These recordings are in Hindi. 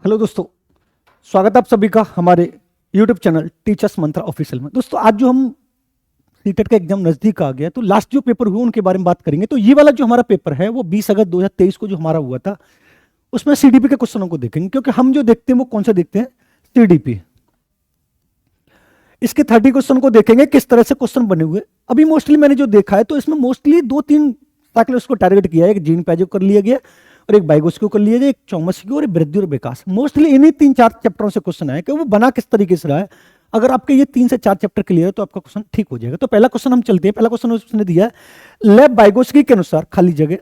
हेलो दोस्तों, स्वागत है आप सभी का हमारे YouTube चैनल टीचर्स मंत्र ऑफिशियल में। दोस्तों आज जो हम सीटेट का एग्जाम नजदीक आ गया तो लास्ट जो पेपर हुए उनके बारे में बात करेंगे। तो ये वाला जो हमारा पेपर है वो 20 अगस्त 2023 को जो हमारा हुआ था उसमें सीडीपी के क्वेश्चनों को देखेंगे, क्योंकि हम जो देखते हैं वो कौन सा देखते हैं, सीडीपी। इसके 30 क्वेश्चन को देखेंगे किस तरह से क्वेश्चन बने हुए। अभी मोस्टली मैंने जो देखा है तो इसमें मोस्टली 2-3 साइकिल को टारगेट किया है। एक जीन पैजो कर लिया गया और एक बाइगोस्की कर लिया गया, एक चौमस्की और एक वृद्धि और विकास। मोस्टली इन्हीं 3-4 चैप्टरों से क्वेश्चन आए कि वो बना किस तरीके से रहा है। अगर आपके ये 3 से 4 चैप्टर क्लियर है तो आपका क्वेश्चन ठीक हो जाएगा। तो पहला क्वेश्चन हम चलते हैं। पहला क्वेश्चन उसने दिया है, लेव बाइगोस्की के अनुसार खाली जगह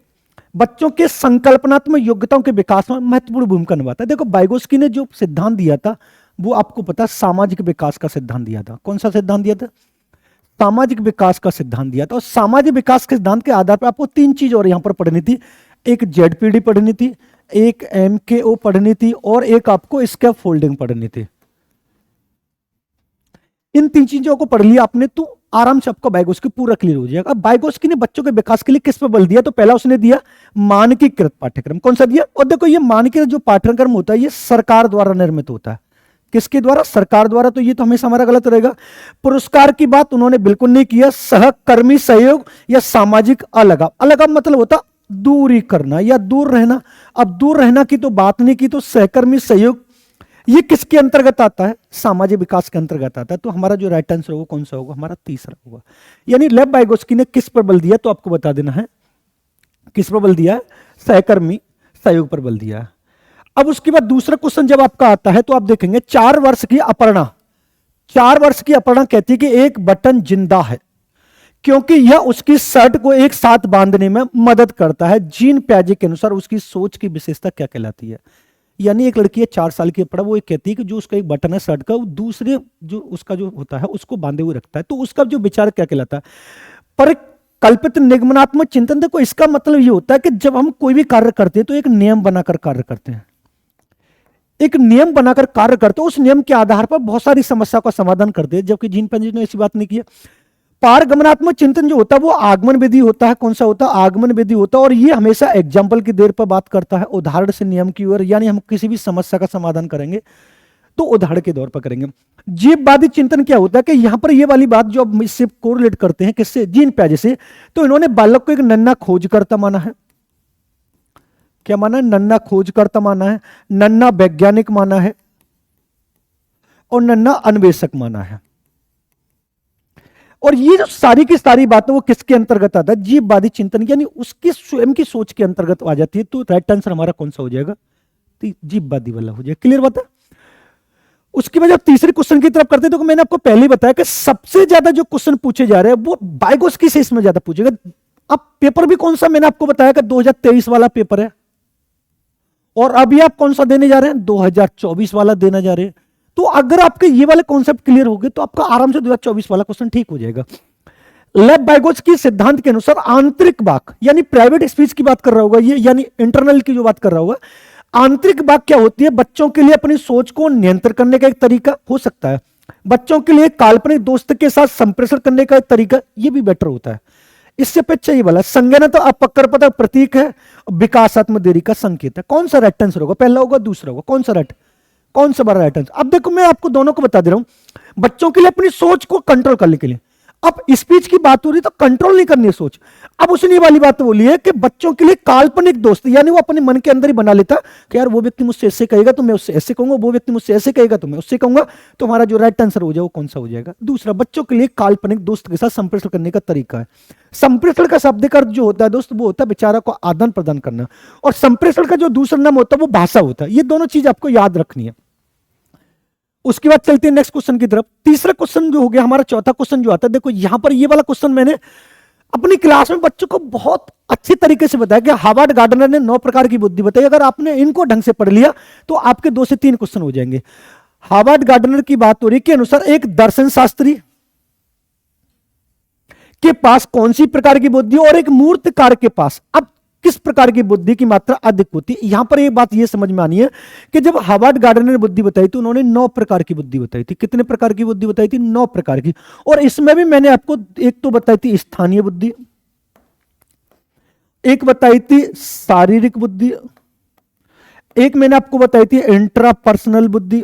बच्चों के संकल्पनात्मक योग्यताओं के विकास में महत्वपूर्ण भूमिका निभाता है। देखो बाइगोस्की ने जो सिद्धांत दिया था वो आपको पता सामाजिक विकास का सिद्धांत दिया था। कौन सा सिद्धांत दिया था? सामाजिक विकास का सिद्धांत दिया था। और सामाजिक विकास के सिद्धांत के आधार पर आपको 3 चीज और यहां पर पढ़नी थी। एक जेडपीडी पढ़नी थी, एक एमकेओ पढ़नी थी और एक आपको स्कैफोल्डिंग पढ़नी थी। इन 3 चीजों को पढ़ लिया आपने तो आराम से आपका बाइगोस्की पूरा क्लियर हो जाएगा। अब बाइगोस्की ने बच्चों के विकास के लिए किस पर बल दिया? तो पहला उसने दिया मानकीकृत पाठ्यक्रम। कौन सा दिया? और देखो ये मानकीकृत जो पाठ्यक्रम होता है ये सरकार द्वारा निर्मित होता है। किसके द्वारा? सरकार द्वारा। तो ये तो हमेशा हमारा गलत रहेगा। पुरस्कार की बात उन्होंने बिल्कुल नहीं किया। सहकर्मी सहयोग या सामाजिक अलगाव। अलगाव मतलब होता दूरी करना या दूर रहना। अब दूर रहना की तो बात नहीं की, तो सहकर्मी सहयोग ये किसके अंतर्गत आता है? सामाजिक विकास के अंतर्गत आता है। तो हमारा जो राइट आंसर होगा कौन सा होगा? हमारा तीसरा होगा। यानी लेव बाइगोस्की ने किस पर बल दिया तो आपको बता देना है। किस पर बल दिया है? सहकर्मी सहयोग पर बल दिया है। अब उसके बाद दूसरा क्वेश्चन जब आपका आता है तो आप देखेंगे 4 वर्ष की अपर्णा। 4 वर्ष की अपर्णा कहती है कि एक बटन जिंदा है क्योंकि यह उसकी शर्ट को एक साथ बांधने में मदद करता है। जीन प्याजे के अनुसार उसकी सोच की विशेषता क्या कहलाती है? यानी एक लड़की है 4 साल की अपर्णा, वो एक कहती है कि जो उसका एक बटन है शर्ट का वो दूसरे जो उसका जो होता है उसको बांधे हुए रखता है। तो उसका जो विचार क्या कहलाता है? पर कल्पित निगमनात्मक चिंतन। देखो इसका मतलब ये होता है कि जब हम कोई भी कार्य करते हैं तो एक नियम बनाकर कार्य करते हैं। एक नियम बनाकर कार्य करते हैं, उस नियम के आधार पर बहुत सारी समस्या का समाधान करते हैं। जबकि जीन पैजे ने ऐसी बात नहीं की। पारगमनात्मक चिंतन जो होता है वो आगमन विधि होता है। कौन सा होता है? आगमन विधि होता है। और ये हमेशा एग्जाम्पल की देर पर बात करता है, उदाहरण से नियम की ओर। यानी हम किसी भी समस्या का समाधान करेंगे तो उदाहरण के दौर पर करेंगे। जीववादी चिंतन क्या होता है कि यहां पर ये वाली बात जो अब इससे कोरिलेट करते हैं किससे? जीन प्याजे से। तो इन्होंने बालक को एक नन्हा खोजकर्ता माना है। क्या माना है? नन्हा खोजकर्ता माना है, नन्हा वैज्ञानिक माना है और नन्हा अन्वेषक माना है। और ये जो सारी की सारी बातें वो किसके अंतर्गत आता है? जीववादी चिंतन, यानी उसकी स्वयं की सोच के अंतर्गत आ जाती है। तो राइट आंसर हमारा कौन सा हो जाएगा? तो जीववादी वाला हो जाएगा। क्लियर बात है। उसके बाद जब तीसरे क्वेश्चन की तरफ करते हैं तो मैंने आपको पहले ही बताया कि सबसे ज्यादा जो क्वेश्चन पूछे जा रहे हैं वो बाइगोस्की से इसमें ज्यादा पूछेगा। अब पेपर भी कौन सा मैंने आपको बताया कि 2023 वाला पेपर है और अभी आप कौन सा देने जा रहे हैं? 2024 वाला देना जा रहे हैं। तो अगर आपके ये वाले कॉन्सेप्ट क्लियर हो गए तो आपका आराम से 2024 वाला क्वेश्चन ठीक हो जाएगा। लेव बाइगोस्की सिद्धांत के अनुसार आंतरिक वाक यानी प्राइवेट स्पीच की बात कर रहा होगा ये, यानी इंटरनल की जो बात कर रहा होगा। आंतरिक वाक क्या होती है? बच्चों के लिए अपनी सोच को नियंत्रण करने का एक तरीका हो सकता है। बच्चों के लिए काल्पनिक दोस्त के साथ संप्रेषण करने का एक तरीका, ये भी बेटर होता है। इससे अपेक्षा ये वाला संज्ञान तो अपकर्पता प्रतीक है, विकासात्मक देरी का संकेत है। कौन सा राइट आंसर होगा? पहला होगा, दूसरा होगा? कौन सा राइट? कौन सा बड़ा राइट आंसर? अब देखो मैं आपको दोनों को बता दे रहा हूं। बच्चों के लिए अपनी सोच को कंट्रोल करने के लिए, अब स्पीच की बात हो रही तो कंट्रोल नहीं करनी है सोच। अब उसने ये वाली बात बोली है कि बच्चों के लिए काल्पनिक दोस्त, यानी वो अपने मन के अंदर ही बना लेता कि यार वो व्यक्ति मुझसे ऐसे कहेगा तो मैं उससे ऐसे कहूंगा, वो व्यक्ति मुझसे ऐसे कहेगा तो मैं उससे कहूंगा। तो हमारा जो राइट आंसर हो जाए वो कौन सा हो जाएगा? दूसरा। बच्चों के लिए काल्पनिक दोस्त के साथ संप्रेषण करने का तरीका है। संप्रेषण का शब्द का अर्थ जो होता है दोस्त वो होता है विचारों को आदान प्रदान करना, और संप्रेषण का जो दूसरा नाम होता है वो भाषा होता है। ये दोनों चीज आपको याद रखनी है। उसके बाद चलते हैं नेक्स्ट क्वेश्चन की तरफ। तीसरा क्वेश्चन जो हो गया हमारा, चौथा क्वेश्चन जो आता है, देखो यहां पर ये वाला क्वेश्चन मैंने अपनी क्लास में बच्चों को बहुत अच्छी तरीके से बताया कि हार्वर्ड गार्डनर ने 9 प्रकार की बुद्धि बताई। अगर आपने इनको ढंग से पढ़ लिया तो आपके 2 से 3 क्वेश्चन हो जाएंगे। हार्वर्ड गार्डनर की बात हो रही के अनुसार एक दर्शन शास्त्री के पास कौन सी प्रकार की बुद्धि और एक मूर्तिकार के पास अब किस प्रकार की बुद्धि की मात्रा अधिक होती है? यहां पर एक बात यह समझ में आनी है कि जब हार्वर्ड गार्डनर ने बुद्धि बताई तो उन्होंने 9 प्रकार की बुद्धि बताई थी। कितने प्रकार की बुद्धि बताई थी? 9 प्रकार की। और इसमें भी मैंने आपको एक तो बताई थी स्थानीय बुद्धि, एक बताई थी शारीरिक बुद्धि, एक मैंने आपको बताई थी इंट्रापर्सनल बुद्धि,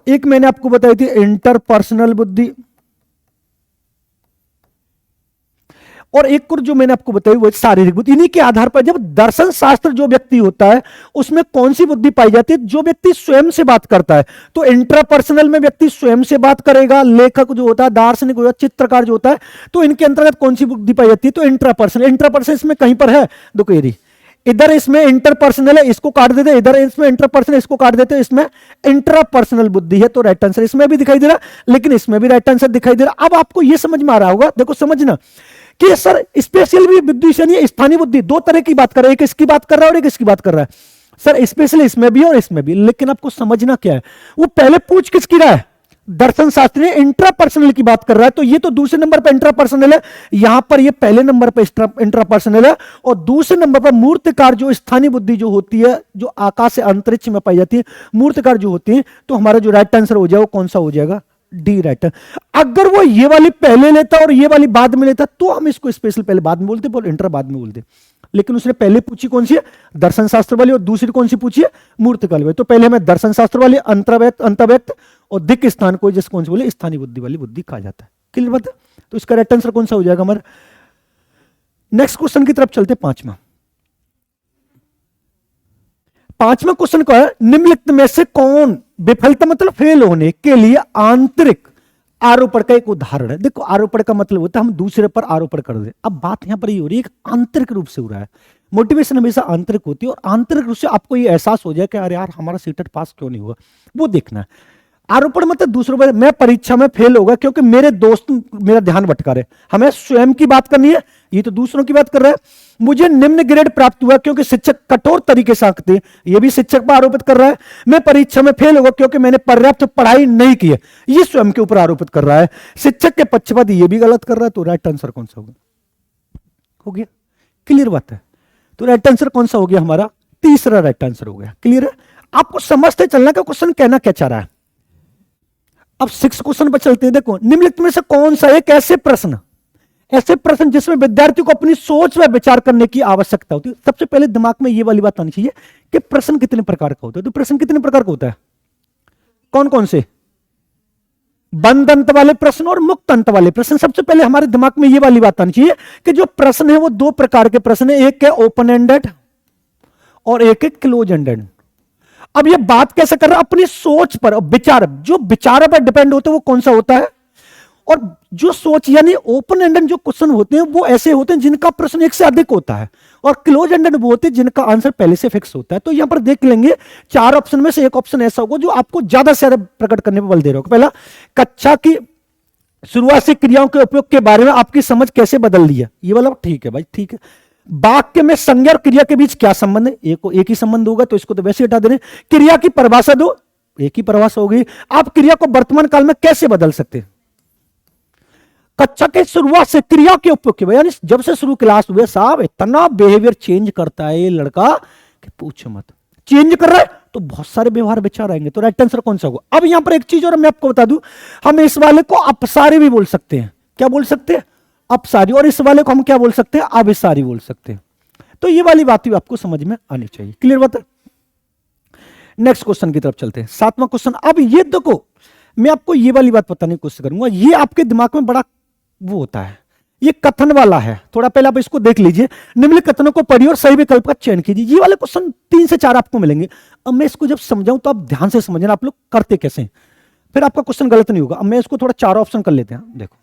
एक मैंने आपको बताई थी इंटरपर्सनल बुद्धि, और एक और जो मैंने आपको बताई वो शारीरिक बुद्धि। इन्हीं के आधार पर जब दर्शन शास्त्र जो व्यक्ति होता है उसमें कौन सी बुद्धि पाई जाती है, जो व्यक्ति स्वयं से बात करता है, तो इंट्रापर्सनल में व्यक्ति स्वयं से बात करेगा, लेखक जो होता है, दार्शनिक होता है, चित्रकार जो होता है, तो इनके अंतर्गत कौन सी बुद्धि पाई जाती है, तो इंट्रापर्सनल। इंट्रापर्सनल इसमें कहीं पर है, देखो ये इधर इसमें इंटरपर्सनल है, इसको काट देते, इधर इसमें इंटरपर्सनल, इसको काट देते, इसमें इंट्रापर्सनल बुद्धि है, तो राइट आंसर इसमें भी दिखाई दे रहा, लेकिन इसमें भी राइट आंसर दिखाई दे रहा। अब आपको यह समझ में आ रहा होगा, देखो समझना कि सर स्पेशल भी बुद्धि से स्थानीय बुद्धि, दो तरह की बात कर रहा है, एक इसकी बात कर रहा है और एक इसकी बात कर रहा है। सर स्पेशल इसमें भी और इसमें भी, लेकिन आपको समझना क्या है, वो पहले पूछ किसकी रहा है, दर्शन शास्त्री इंट्रापर्सनल की बात कर रहा है, तो ये तो दूसरे नंबर पर इंट्रापर्सनल है, यहां पर ये पहले नंबर पर इंट्रापर्सनल है, और दूसरे नंबर पर मूर्तिकार जो स्थानीय बुद्धि जो होती है, जो आकाश से अंतरिक्ष में पाई जाती है, मूर्तिकार जो होती है, तो हमारा जो राइट आंसर हो जाएगा वो कौन सा हो जाएगा, डी राइट। अगर वो ये वाली पहले लेता और ये वाली बाद में लेता तो हम इसको स्पेशल पहले बाद में बोलते, बोल इंटर बाद में बोलते, लेकिन उसने पहले पूछी कौन सी है, दर्शन शास्त्र वाली, और दूसरी कौन सी पूछी है, मूर्तिकल वाली। तो पहले हमें दर्शन शास्त्र वाली, अंतर्व्यक्त और दिक् स्थान को जिस कौन सी बोले स्थानीय बुद्धि वाली बुद्धि कहा जाता है। क्लियर बात है? तो इसका राइट आंसर कौन सा हो जाएगा हमारा। नेक्स्ट क्वेश्चन की तरफ चलते, पांचवा क्वेश्चन का है, निम्नलिखित में से कौन विफलता मतलब फेल होने के लिए आंतरिक आरोपण का एक उदाहरण है। देखो आरोपण का मतलब होता है हम दूसरे पर आरोपण कर दे। अब बात यहां पर ये हो रही है आंतरिक रूप से हो रहा है, मोटिवेशन हमेशा आंतरिक होती है, और आंतरिक रूप से आपको ये एहसास हो जाए कि अरे यार हमारा सीटेट पास क्यों नहीं हुआ, वो देखना है। आरोपण मतलब दूसरों पर, मैं परीक्षा में फेल होगा क्योंकि मेरे दोस्त मेरा ध्यान भटका रहे, हमें स्वयं की बात करनी है, ये तो दूसरों की बात कर रहा है। मुझे निम्न ग्रेड प्राप्त हुआ क्योंकि शिक्षक कठोर तरीके से आंकते, ये भी शिक्षक पर आरोपित कर रहा है। मैं परीक्षा में फेल होगा क्योंकि मैंने पर्याप्त पढ़ाई नहीं की है, ये स्वयं के ऊपर आरोपित कर रहा है। शिक्षक के पक्षपात ये भी गलत कर रहा है, तो राइट आंसर कौन सा होगा, हो गया क्लियर बात है। तो राइट आंसर कौन सा हो गया हमारा, तीसरा राइट आंसर हो गया। क्लियर है, आपको समझते चलना का क्वेश्चन कहना क्या चाह रहा है। अब 6 क्वेश्चन पर चलते हैं। देखो निम्नलिखित में से कौन सा एक ऐसे प्रश्न जिसमें विद्यार्थी को अपनी सोच पर विचार करने की आवश्यकता होती है। सबसे पहले दिमाग में ये वाली बात आनी चाहिए कि प्रश्न कितने प्रकार का होता है। तो प्रश्न कितने प्रकार का होता है, कौन कौन से, बंद अंत वाले प्रश्न और मुक्त अंत वाले प्रश्न। सबसे पहले हमारे दिमाग में ये वाली बात आनी चाहिए कि जो प्रश्न है वो 2 प्रकार के प्रश्न है, एक है ओपन एंडेड और एक है क्लोज एंडेड। अब ये बात कैसे कर रहा है, अपनी सोच पर, विचार, जो विचार पर डिपेंड होता है वो कौन सा होता है, और जो सोच यानी ओपन एंडेड जो क्वेश्चन होते हैं वो ऐसे होते हैं जिनका प्रश्न एक से अधिक होता है, और क्लोज एंडेड वो होते हैं जिनका आंसर पहले से फिक्स होता है। तो यहां पर देख लेंगे 4 ऑप्शन में से एक ऑप्शन ऐसा होगा जो आपको ज्यादा से ज्यादा प्रकट करने पर बल दे रहा होगा। पहला, कक्षा की शुरुआत से क्रियाओं के उपयोग के बारे में आपकी समझ कैसे बदल दी है, ये वाला ठीक है भाई, ठीक है। वाक्य में संज्ञा और क्रिया के बीच क्या संबंध है, एक ही संबंध होगा तो इसको तो वैसे हटा देने। क्रिया की परिभाषा दो, एक ही परिभाषा होगी। आप क्रिया को वर्तमान काल में कैसे बदल सकते हैं, कक्षा के शुरुआत से क्रिया के उपयोग के, यानी जब से शुरू क्लास हुए साहब इतना बिहेवियर चेंज करता है ये लड़का कि पूछो मत, चेंज कर रहा है तो बहुत सारे व्यवहार विचार आएंगे। तो राइट आंसर कौन सा होगा। अब यहां पर एक चीज और मैं आपको बता दूं, हम इस वाले को अपसारी भी बोल सकते हैं। क्या बोल सकते हैं, अपसारी, और इस वाले को हम क्या बोल सकते हैं, अभिसारी बोल सकते हैं। तो ये वाली बात भी आपको समझ में आनी चाहिए। क्लियर बात है। नेक्स्ट क्वेश्चन की तरफ चलते हैं, 7वां क्वेश्चन। अब ये देखो मैं आपको ये वाली बात बताने की कोशिश करूंगा, ये आपके दिमाग में बड़ा वो होता है, ये कथन वाला है, थोड़ा पहले आप इसको देख लीजिए। निम्नलिखित कथनों को पढ़िए और सही विकल्प का चयन कीजिए। ये वाले क्वेश्चन 3 से 4 आपको मिलेंगे। अब मैं इसको जब समझाऊं तो आप ध्यान से समझना आप लोग करते कैसे हैं, फिर आपका क्वेश्चन गलत नहीं होगा। अब मैं इसको थोड़ा 4 ऑप्शन कर लेते हैं। देखो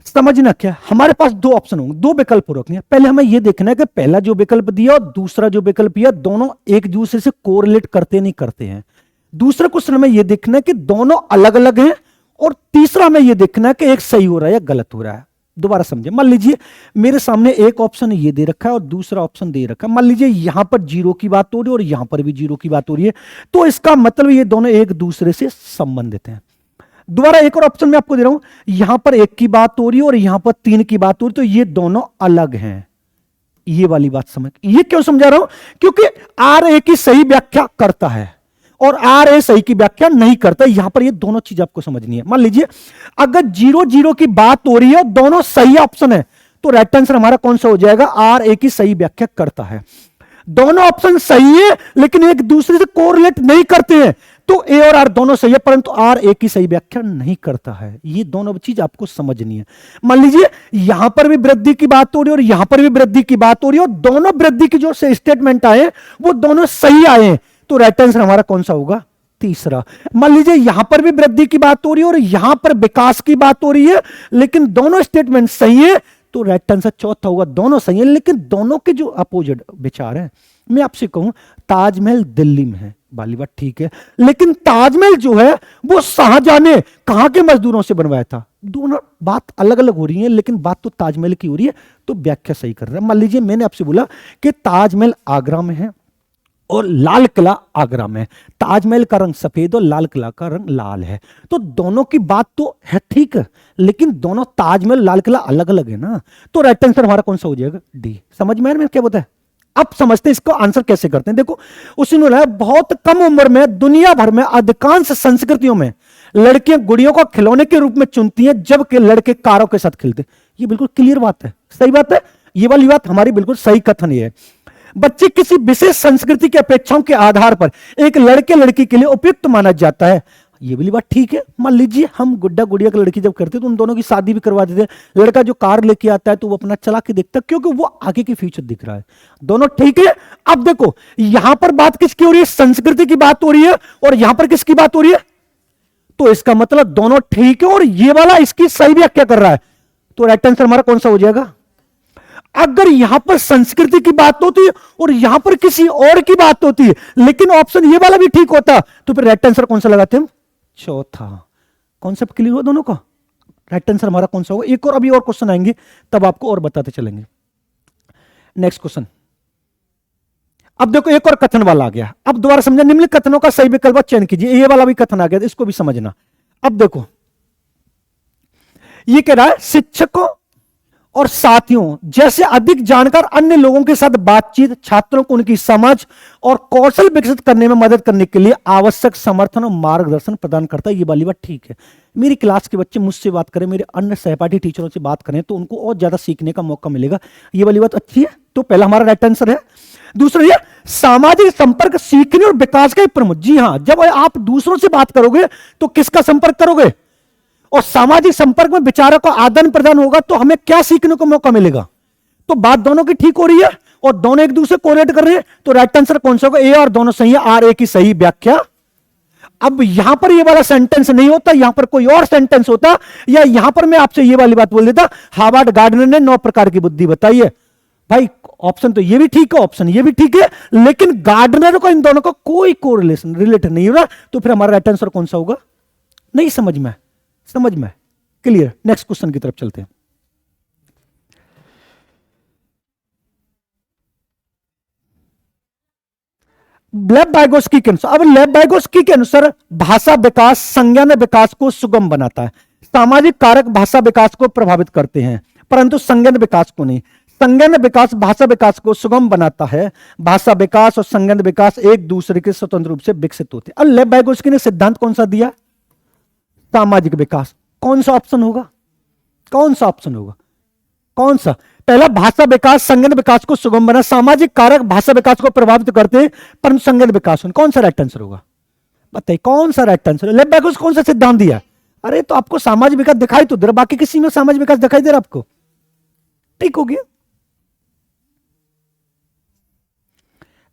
समझना क्या, हमारे पास 2 ऑप्शन होंगे, 2 विकल्प रखने हैं। पहले हमें यह देखना है कि पहला जो विकल्प दिया और दूसरा जो विकल्प दिया दोनों एक दूसरे से कोरिलेट करते नहीं करते हैं। दूसरा क्वेश्चन में यह देखना है कि दोनों अलग अलग हैं, और तीसरा में यह देखना है कि एक सही हो रहा है या गलत हो रहा है। दोबारा समझे, मान लीजिए मेरे सामने एक ऑप्शन ये दे रखा है और दूसरा ऑप्शन दे रखा है। मान लीजिए यहां पर 0 की बात हो रही है और यहां पर भी 0 की बात हो रही है, तो इसका मतलब ये दोनों एक दूसरे से संबंधित हैं। दोबारा एक और ऑप्शन मैं आपको दे रहा हूं, यहां पर 1 की बात हो रही है और यहां पर 3 की बात हो रही है, तो ये दोनों अलग हैं। ये वाली बात समझ, ये क्यों समझा रहा हूं, क्योंकि आर ए की सही व्याख्या करता है और आर ए सही की व्याख्या नहीं करता। यहां पर ये दोनों चीज आपको समझनी है। मान लीजिए अगर 0 0 की बात हो रही है और दोनों सही ऑप्शन है, तो राइट आंसर हमारा कौन सा हो जाएगा? आर ए की सही व्याख्या करता है। दोनों ऑप्शन सही है लेकिन एक दूसरे से कोरिलेट नहीं करते हैं, तो ए और आर दोनों सही है परंतु आर ए की सही व्याख्या नहीं करता है। ये दोनों चीज आपको समझनी है। मान लीजिए यहां पर भी वृद्धि की बात हो रही है और यहां पर भी वृद्धि की बात हो रही है और दोनों वृद्धि की जो स्टेटमेंट आए वो दोनों सही आए हैं, तो राइट आंसर हमारा कौन सा होगा? तीसरा। मान लीजिए यहां पर भी वृद्धि की बात हो रही है और यहां पर विकास की बात हो रही है लेकिन दोनों स्टेटमेंट सही है, तो राइट आंसर चौथा होगा। दोनों सही है लेकिन दोनों के जो अपोजिट विचार है। मैं आपसे कहूं ताजमहल दिल्ली में है, वाली बात ठीक है, लेकिन ताजमहल जो है वो शाहजहां ने कहां के मजदूरों से बनवाया था। दोनों बात अलग अलग हो रही है लेकिन बात तो ताजमहल की हो रही है, तो व्याख्या सही कर रहा है। मान लीजिए मैंने आपसे बोला कि ताजमहल आगरा में है और लाल किला आगरा में है, ताजमहल का रंग सफेद और लाल किला का रंग लाल है, तो दोनों की बात तो है ठीक है लेकिन दोनों ताजमहल लाल किला अलग अलग है ना, तो राइट आंसर हमारा कौन सा हो जाएगा? डी। समझ में आया मैंने क्या बताया? अब समझते हैं इसको आंसर कैसे करते हैं। देखो उसने बोला बहुत कम उम्र में दुनिया भर में अधिकांश संस्कृतियों में लड़कियां गुड़ियों को खिलौने के रूप में चुनती हैं जबकि लड़के कारों के साथ खेलते। ये बिल्कुल क्लियर बात है, सही बात है, ये वाली बात हमारी बिल्कुल सही कथन है। बच्चे किसी विशेष संस्कृति की अपेक्षाओं के आधार पर एक लड़के लड़की के लिए उपयुक्त माना जाता है, ये भी बात ठीक है। मान लीजिए हम गुड्डा गुड़िया की लड़की जब करते तो उन दोनों की शादी भी करवा देते। लड़का जो कार लेके आता है तो वो अपना चला के देखता क्योंकि वो आगे की फ्यूचर दिख रहा है। दोनों ठीक है। अब देखो यहां पर बात किसकी हो रही है? संस्कृति की बात हो रही है और यहां पर किसकी बात हो रही है? तो इसका मतलब दोनों ठीक है और ये वाला इसकी सही व्याख्या कर रहा है, तो राइट आंसर हमारा कौन सा हो जाएगा? अगर यहां पर संस्कृति की बात होती है और यहां पर किसी और की बात होती है लेकिन ऑप्शन ये वाला भी ठीक होता तो फिर राइट आंसर कौन सा लगाते हम? चौथा। कॉन्सेप्ट क्लियर हुआ दोनों का? राइट आंसर हमारा कौन सा होगा? एक और अभी और क्वेश्चन आएंगे तब आपको और बताते चलेंगे। Next question. अब देखो एक और कथन वाला आ गया। अब दोबारा समझा, निम्न कथनों का सही विकल्प चयन कीजिए। ये वाला भी कथन आ गया, इसको भी समझना। अब देखो ये कह रहा है शिक्षकों और साथियों जैसे अधिक जानकार अन्य लोगों के साथ बातचीत छात्रों को उनकी समझ और कौशल विकसित करने में मदद करने के लिए आवश्यक समर्थन और मार्गदर्शन प्रदान करता है। ये वाली बात ठीक है। मेरी क्लास के बच्चे मुझसे बात करें, मेरे अन्य सहपाठी टीचरों से बात करें तो उनको और ज्यादा सीखने का मौका मिलेगा। ये वाली बात अच्छी है, तो पहला हमारा राइट आंसर है। दूसरा ये सामाजिक संपर्क सीखने और विकास का प्रमुख। जी हां, जब आप दूसरों से बात करोगे तो किसका संपर्क करोगे? और सामाजिक संपर्क में विचारों का आदान प्रदान होगा तो हमें क्या सीखने को मौका मिलेगा? तो बात दोनों की ठीक हो रही है और दोनों एक दूसरे कोरिलेट कर रहे हैं, तो राइट आंसर कौन सा होगा? ए और दोनों सही है, आर ए की सही व्याख्या। अब यहां पर ये वाला सेंटेंस नहीं होता, यहां पर कोई और सेंटेंस होता, या यहां पर मैं आपसे ये वाली बात बोल देता हार्वर्ड गार्डनर ने 9 प्रकार की बुद्धि बताई है। भाई ऑप्शन तो ये भी ठीक है, ऑप्शन ये भी ठीक है, लेकिन गार्डनर को इन दोनों का कोई कोरिलेशन रिलेटेड नहीं हो रहा, तो फिर हमारा राइट आंसर कौन सा होगा? नहीं समझ में? समझ में? क्लियर? नेक्स्ट क्वेश्चन की तरफ चलते हैं। लेब-वाइगोत्स्की के अनुसार, अब लेब-वाइगोत्स्की के अनुसार भाषा विकास संज्ञान विकास को सुगम बनाता है। सामाजिक कारक भाषा विकास को प्रभावित करते हैं परंतु संज्ञान विकास को नहीं। संज्ञान विकास भाषा विकास को सुगम बनाता है। भाषा विकास और संज्ञान विकास एक दूसरे के स्वतंत्र रूप से विकसित होते हैं। अब लेब-वाइगोत्स्की ने सिद्धांत कौन सा दिया? सामाजिक विकास। कौन सा ऑप्शन होगा? कौन सा ऑप्शन होगा? कौन सा? पहला भाषा विकास संज्ञान विकास को सुगम बना। सामाजिक कारक भाषा विकास को प्रभावित करते हैं परंतु संज्ञान विकास। कौन सा राइट आंसर होगा? बताइए कौन सा राइट आंसर है? लेब-वाइगोत्स्की कौन सा सिद्धांत दिया? अरे तो आपको सामाजिक विकास दिखाई तो दे रहा, बाकी किसी में सामाजिक विकास दिखाई दे रहा आपको? ठीक हो गया।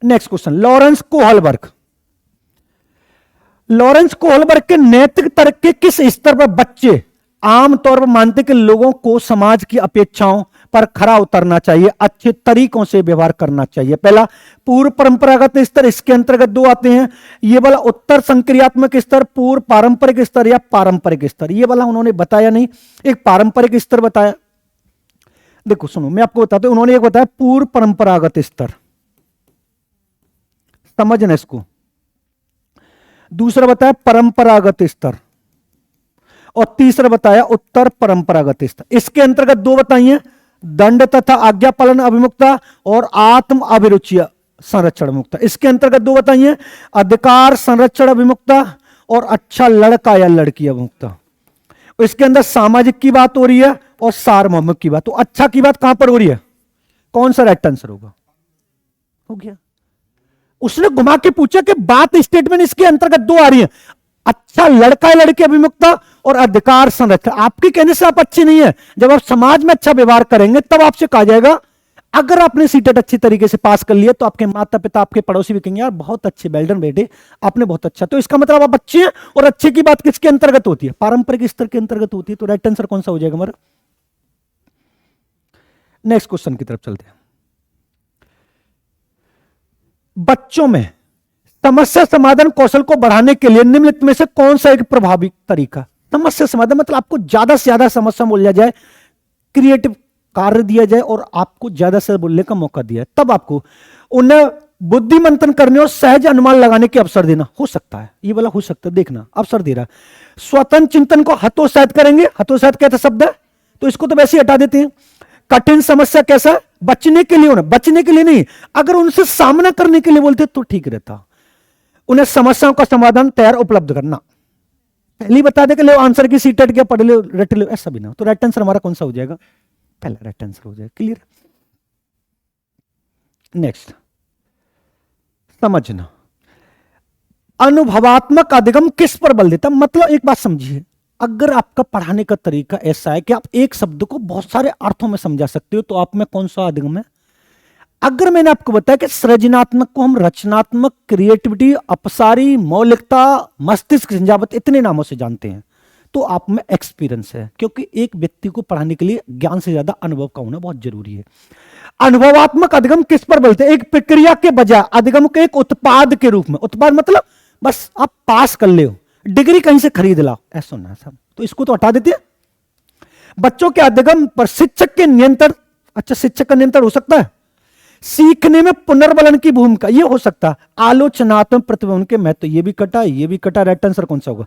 Next question. Lawrence Kohlberg. Lawrence Kohlberg के नैतिक तर्क के किस स्तर पर बच्चे आमतौर पर मानते कि लोगों को समाज की अपेक्षाओं पर खरा उतरना चाहिए, अच्छे तरीकों से व्यवहार करना चाहिए? पहला पूर्व परंपरागत स्तर, इसके अंतर्गत दो आते हैं। ये वाला उत्तर संक्रियात्मक स्तर, पूर्व पारंपरिक स्तर या पारंपरिक स्तर। ये वाला उन्होंने बताया नहीं, एक पारंपरिक स्तर बताया। देखो सुनो मैं आपको बताता हूं, उन्होंने एक बताया पूर्व परंपरागत स्तर, समझना इसको। दूसरा बताया परंपरागत स्तर और तीसरा बताया उत्तर परंपरागत स्तर। इसके अंतर्गत दो बताइए, दंड तथा आज्ञा पालन अभिमुखता और आत्म अभिरुचि संरक्षण अभिमुखता। इसके अंतर्गत दो बताइए, अधिकार संरक्षण अभिमुखता और अच्छा लड़का या लड़की अभिमुखता। इसके अंदर सामाजिक की बात हो रही है और सार्वभौमिक की बात, तो अच्छा की बात कहां पर हो रही है, कौन सा राइट आंसर होगा, हो गया। उसने घुमा के पूछा कि बात स्टेटमेंट इसके अंतर्गत दो आ रही है, अच्छा लड़का है लड़की अभिमुखता और अधिकार संरक्षण। आपके कहने से आप अच्छे नहीं है, जब आप समाज में अच्छा व्यवहार करेंगे तब आपसे कहा जाएगा। अगर आपने सीटेट अच्छी तरीके से पास कर लिया तो आपके माता पिता आपके पड़ोसी भी कहेंगे यार बहुत अच्छे, वेल बेटे आपने बहुत अच्छा। तो इसका मतलब आप अच्छे हैं, और अच्छे की बात किसके अंतर्गत होती है, पारंपरिक स्तर के अंतर्गत होती है। तो राइट आंसर कौन सा हो जाएगा हमारा। नेक्स्ट क्वेश्चन की तरफ चलते हैं। बच्चों में समस्या समाधान कौशल को बढ़ाने के लिए निम्नलिखित में से कौन सा एक प्रभावी तरीका। समस्या समाधान मतलब आपको ज्यादा से ज्यादा समस्या बोल जाए, क्रिएटिव कार्य दिया जाए और आपको ज्यादा से बोलने का मौका दिया, तब आपको उन्हें बुद्धि मंथन करने और सहज अनुमान लगाने के अवसर देना। हो सकता है ये वाला, हो सकता है, देखना अवसर दे रहा। स्वतंत्र चिंतन को हतोत्साहित करेंगे, हतोत्साहित कहते शब्द है तो इसको तो वैसे ही हटा देते हैं। कठिन समस्या कैसा है, बचने के लिए होना, बचने के लिए नहीं, अगर उनसे सामना करने के लिए बोलते तो ठीक रहता। उन्हें समस्याओं का समाधान तैयार उपलब्ध करना, पहले बता दे कि लो आंसर की सीटेट क्या पढ़ लो रट लो, ऐसा भी ना। तो राइट आंसर हमारा कौन सा हो जाएगा, पहला राइट आंसर हो जाएगा। क्लियर। नेक्स्ट, समझना अनुभवात्मक अधिगम किस पर बल देता। मतलब एक बात समझिए, अगर आपका पढ़ाने का तरीका ऐसा है कि आप एक शब्द को बहुत सारे अर्थों में समझा सकते हो, तो आप में कौन सा अधिगम है। अगर मैंने आपको बताया कि सृजनात्मक को हम रचनात्मक, क्रिएटिविटी, अपसारी, मौलिकता, मस्तिष्क झंझावत इतने नामों से जानते हैं, तो आप में एक्सपीरियंस है। क्योंकि एक व्यक्ति को पढ़ाने के लिए ज्ञान से ज्यादा अनुभव का होना बहुत जरूरी है। अनुभवात्मक अधिगम किस पर बोलते हैं, एक प्रक्रिया के बजाय अधिगम के एक उत्पाद के रूप में। उत्पाद मतलब बस आप पास कर ले, डिग्री कहीं से खरीद लाओ, ऐसा ना सब, तो इसको तो हटा देते हैं। बच्चों के अधिगम पर शिक्षक के नियंत्रण, अच्छा शिक्षक का नियंत्रण हो सकता है। सीखने में पुनर्बलन की भूमिका, ये हो सकता है। आलोचनात्मक प्रतिबिंब के महत्व, ये भी कटा, ये भी कटा, राइट आंसर कौन सा होगा।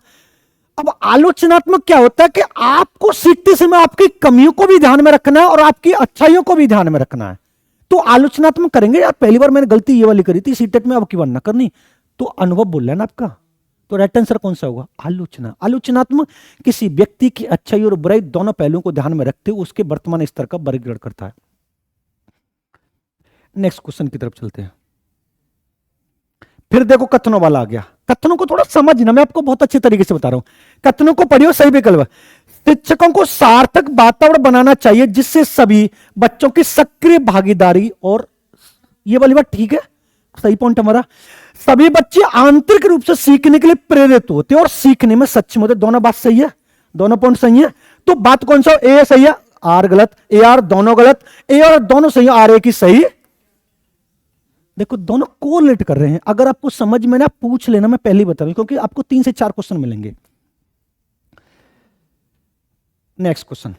अब आलोचनात्मक क्या होता है कि आपको सीखते समय आपकी कमियों को भी ध्यान में रखना है और आपकी अच्छाइयों को भी ध्यान में रखना है। तो आलोचनात्मक करेंगे, यार पहली बार मैंने गलती ये वाली करी थी सीटेट में, अब की बार ना करनी, तो अनुभव बोल रहा है ना आपका। तो राइट आंसर कौन सा होगा, आलोचना। आलोचनात्मक किसी व्यक्ति की अच्छाई और बुराई दोनों पहलुओं को ध्यान में रखते हुए उसके वर्तमान स्तर का वर्गीकरण करता है। नेक्स्ट क्वेश्चन की तरफ चलते हैं। फिर देखो कथनों वाला आ गया। कथनों को थोड़ा समझना, मैं आपको बहुत अच्छे तरीके से बता रहा हूं। कथनों को पढ़ियो, सही विकल्प। शिक्षकों को सार्थक वातावरण बनाना चाहिए जिससे सभी बच्चों की सक्रिय भागीदारी, और ये वाली बात ठीक है, सही पॉइंट हमारा। सभी बच्चे आंतरिक रूप से सीखने के लिए प्रेरित होते हैं और सीखने में सक्षम होते। दोनों बात सही है, दोनों पॉइंट सही है। तो बात कौन सा, ए सही है, आर गलत, ए आर दोनों गलत, ए और दोनों सही, आर ए की सही। देखो दोनों कोरिलेट कर रहे हैं। अगर आपको समझ में ना पूछ लेना, मैं पहले ही बता रहा हूं, क्योंकि आपको 3 से 4 क्वेश्चन मिलेंगे। नेक्स्ट क्वेश्चन,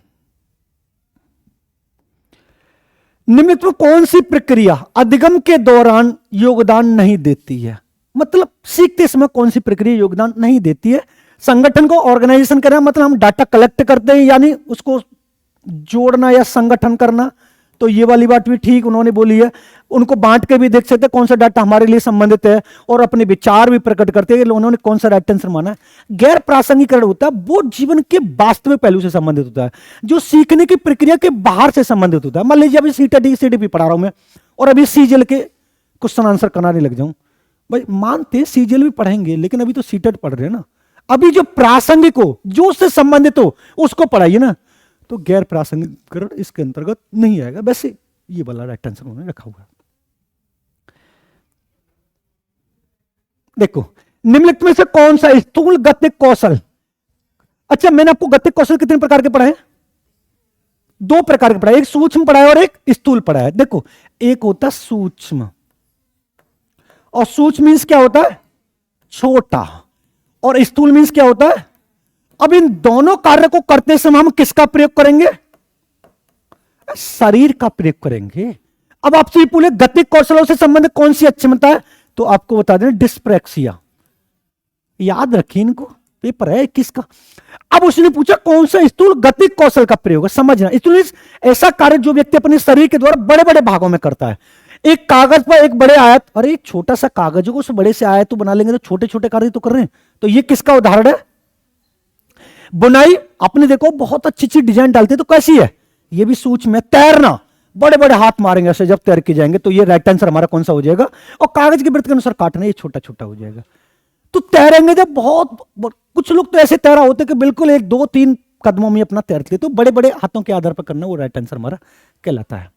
निम्नलिखित में कौन सी प्रक्रिया अधिगम के दौरान योगदान नहीं देती है। मतलब सीखते समय कौन सी प्रक्रिया योगदान नहीं देती है। संगठन को ऑर्गेनाइजेशन करना, मतलब हम डाटा कलेक्ट करते हैं, यानी उसको जोड़ना या संगठन करना, तो ये वाली बात भी ठीक उन्होंने बोली है। उनको बांट के भी देख सकते हैं कौन सा डाटा हमारे लिए संबंधित है, और अपने विचार भी प्रकट करते हैं। उन्होंने कौन सा राइट आंसर माना है। गैर प्रासंगिकरण होता है वो जीवन के वास्तविक पहलू से संबंधित होता है, जो सीखने की प्रक्रिया के बाहर से संबंधित होता है। मान लीजिए अभी सीटीडी पढ़ा रहा हूं मैं, और अभी सीजीएल के क्वेश्चन आंसर कराने लग जाऊं, भाई मानते सीजीएल भी पढ़ेंगे, लेकिन अभी तो सीटेट पढ़ रहे हैं ना। अभी जो प्रासंगिक हो, जो उससे संबंधित हो, उसको पढ़ाइए ना। तो गैर प्रासंगिकरण इसके अंतर्गत नहीं आएगा। वैसे ये वाला राइट आंसर उन्होंने रखा हुआ है। देखो निम्नलिखित में से कौन सा स्थूल गतिक कौशल, अच्छा मैंने आपको गतिक कौशल कितने प्रकार के पढ़ाए, 2 प्रकार के पढ़ाए, एक सूक्ष्म पढ़ाया और एक स्थूल पढ़ाया। देखो एक होता सूक्ष्म, और सूक्ष्म मीन्स क्या होता है, छोटा, और स्थूल मीन्स क्या होता है। अब इन दोनों कार्य को करते समय हम किसका प्रयोग करेंगे, शरीर का प्रयोग करेंगे। अब आपसे ये पूछे गतिक कौशलों से संबंधित कौन सी अक्षमता है, तो आपको बता दें डिस्प्रैक्सिया। याद रखिए इनको, पेपर है किसका। अब उसने पूछा कौन सा स्थूल गतिक कौशल का प्रयोग है। समझना, स्थूल ऐसा कार्य जो व्यक्ति अपने शरीर के द्वारा बड़े बड़े भागों में करता है। एक कागज पर एक बड़े आयत, अरे एक छोटा सा कागज को उस बड़े से आयत तो बना लेंगे, तो छोटे छोटे कार्य तो कर रहे हैं। तो ये किसका उदाहरण है, बुनाई आपने देखो बहुत अच्छी अच्छी डिजाइन डालते हैं, तो कैसी है, ये भी सूच में। तैरना, बड़े बड़े हाथ मारेंगे ऐसे जब तैर के जाएंगे, तो ये राइट आंसर हमारा कौन सा हो जाएगा। और कागज के वृत्त के अनुसार काटना, ये छोटा छोटा हो जाएगा। तो तैरेंगे जब कुछ लोग तो ऐसे तैरा होते कि बिल्कुल 1 2 3 कदमों में अपना तैरते, तो बड़े बड़े हाथों के आधार पर करना, वो राइट आंसर हमारा कहलाता है।